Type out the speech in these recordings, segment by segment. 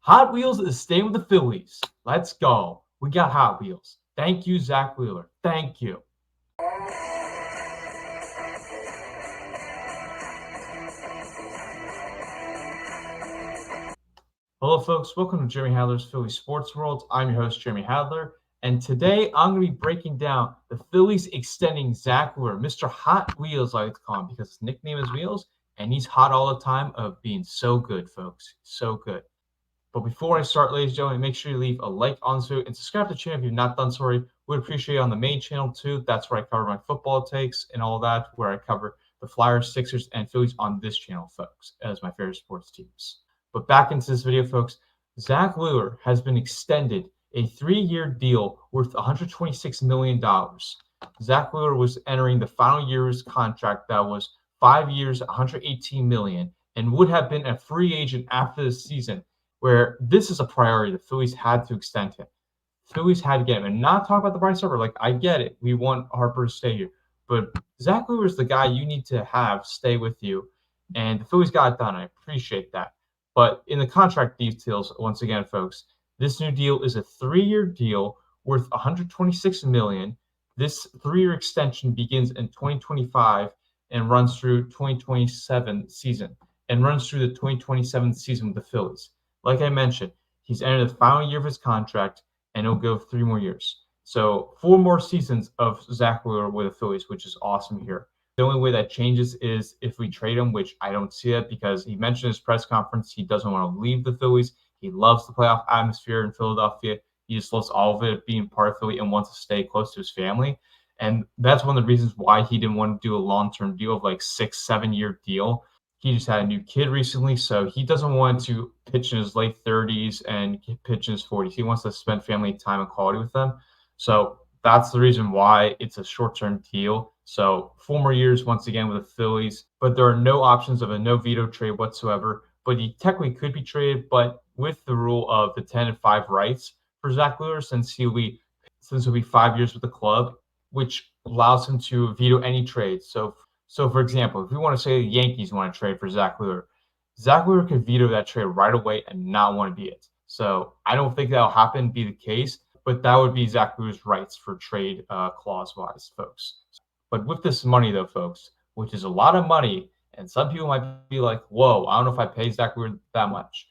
Hot Wheels is staying with the Phillies. Let's go. We got Hot Wheels. Thank you, Zack Wheeler. Thank you. Hello, folks. Welcome to Jeremy Hadler's Philly Sports World. I'm your host, Jeremy Hadler. And today I'm going to be breaking down the Phillies extending Zack Wheeler, Mr. Hot Wheels, I like to call him, because his nickname is Wheels, and he's hot all the time of being so good, folks. So good. But before I start, ladies and gentlemen, make sure you leave a like on this video and subscribe to the channel if you've not done so already. Would appreciate it on the main channel too. That's where I cover my football takes and all that, where I cover the Flyers, Sixers, and Phillies on this channel, folks, as my favorite sports teams. But back into this video, folks. Zack Wheeler has been extended a 3-year deal worth $126 million. Zack Wheeler was entering the final year of his contract that was 5 years, $118 million, and would have been a free agent after the season, where this is a priority. The Phillies had to extend him. Phillies had to get him. And not talk about the Bryce Harper. Like, I get it. We want Harper to stay here. But Zack Wheeler is the guy you need to have stay with you. And the Phillies got it done. I appreciate that. But in the contract details, once again, folks, this new deal is a 3-year deal worth $126 million. This 3-year extension begins in 2025 and runs through 2027 season and runs through the 2027 season with the Phillies. Like I mentioned, he's entered the final year of his contract, and he'll go 3 more years. So 4 more seasons of Zack Wheeler with the Phillies, which is awesome here. The only way that changes is if we trade him, which I don't see it, because he mentioned in his press conference he doesn't want to leave the Phillies. He loves the playoff atmosphere in Philadelphia. He just loves all of it, being part of Philly, and wants to stay close to his family. And that's one of the reasons why he didn't want to do a long-term deal of like 6-7 year deal. He just had a new kid recently, so he doesn't want to pitch in his late 30s and pitch in his 40s. He wants to spend family time and quality with them. So that's the reason why it's a short-term deal. So 4 more years, once again, with the Phillies. But there are no options of a no-veto trade whatsoever. But he technically could be traded, but with the rule of the 10-5 rights for Zack Wheeler, since he'll be 5 years with the club, which allows him to veto any trade. So for example, if we want to say the Yankees want to trade for Zack Wheeler could veto that trade right away and not want to be it. So I don't think that'll happen, be the case, but that would be Zack Wheeler's rights for trade clause-wise, folks. But with this money, though, folks, which is a lot of money, and some people might be like, whoa, I don't know if I pay Zack Wheeler that much.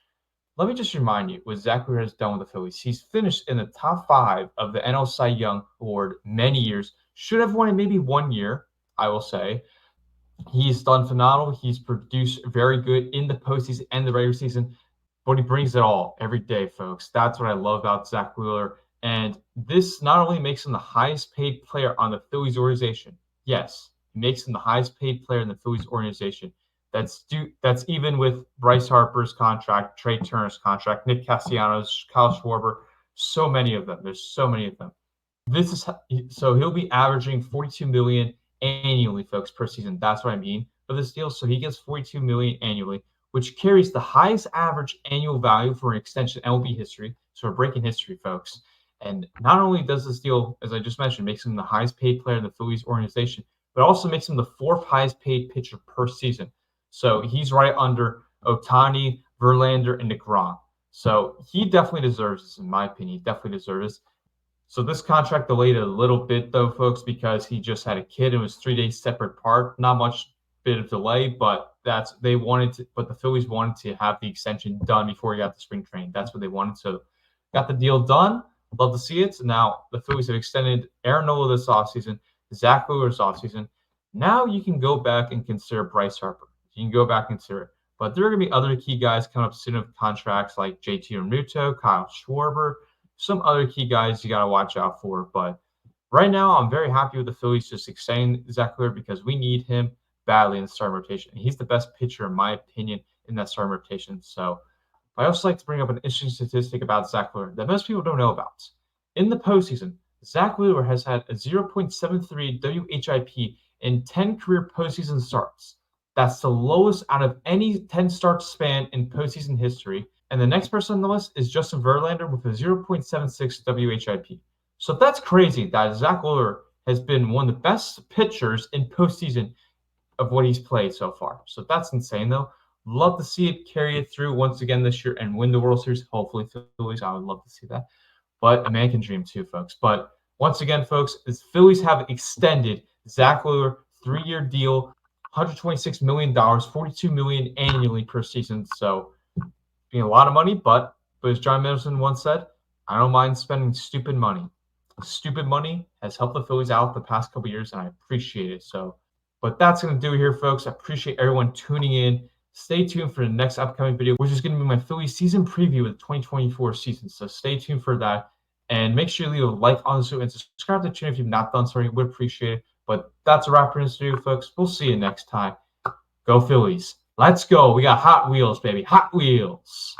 Let me just remind you what Zack Wheeler has done with the Phillies. He's finished in the top 5 of the NL Cy Young Award many years. Should have won it maybe 1 year, I will say. He's done phenomenal. He's produced very good in the postseason and the regular season, but he brings it all every day, folks. That's what I love about Zack Wheeler. And this not only makes him the highest paid player on the Phillies organization. Yes, it makes him the highest paid player in the Phillies organization. That's even with Bryce Harper's contract, Trey Turner's contract, Nick Castellanos, Kyle Schwarber, so many of them. There's so many of them. So he'll be averaging $42 million annually, folks, per season. That's what I mean for this deal. So he gets $42 million annually, which carries the highest average annual value for an extension in MLB history. So we're breaking history, folks. And not only does this deal, as I just mentioned, makes him the highest paid player in the Phillies organization, but also makes him the 4th highest paid pitcher per season. So he's right under Ohtani, Verlander, and DeGrom. So he definitely deserves this, in my opinion. He definitely deserves this. So this contract delayed a little bit, though, folks, because he just had a kid and was 3 days separate apart. Not much bit of delay, but but the Phillies wanted to have the extension done before he got to spring training. That's what they wanted. So got the deal done. Love to see it. Now the Phillies have extended Aaron Nola this offseason, Zack Wheeler this offseason. Now you can go back and consider Bryce Harper. You can go back and consider it. But there are going to be other key guys coming up soon with contracts like JT Realmuto, Kyle Schwarber, some other key guys you got to watch out for. But right now, I'm very happy with the Phillies just extending Zack Wheeler because we need him badly in the starting rotation. He's the best pitcher, in my opinion, in that starting rotation. So I also like to bring up an interesting statistic about Zack Wheeler that most people don't know about. In the postseason, Zack Wheeler has had a 0.73 WHIP in 10 career postseason starts. That's the lowest out of any 10-start span in postseason history. And the next person on the list is Justin Verlander with a 0.76 WHIP. So that's crazy that Zack Wheeler has been one of the best pitchers in postseason of what he's played so far. So that's insane, though. Love to see it carry it through once again this year and win the World Series. Hopefully, Phillies. I would love to see that. But a man can dream too, folks. But once again, folks, the Phillies have extended Zack Wheeler 3-year deal, $126 million, $42 million annually per season. So being a lot of money, but as John Middleton once said, I don't mind spending stupid money. Stupid money has helped the Phillies out the past couple years, and I appreciate it. So, but that's going to do it here, folks. I appreciate everyone tuning in. Stay tuned for the next upcoming video, which is going to be my Phillies season preview of the 2024 season. So stay tuned for that. And make sure you leave a like on this video and subscribe to the channel if you've not done so already. Would appreciate it. But that's a wrap for this video, folks. We'll see you next time. Go Phillies. Let's go. We got Hot Wheels, baby. Hot Wheels.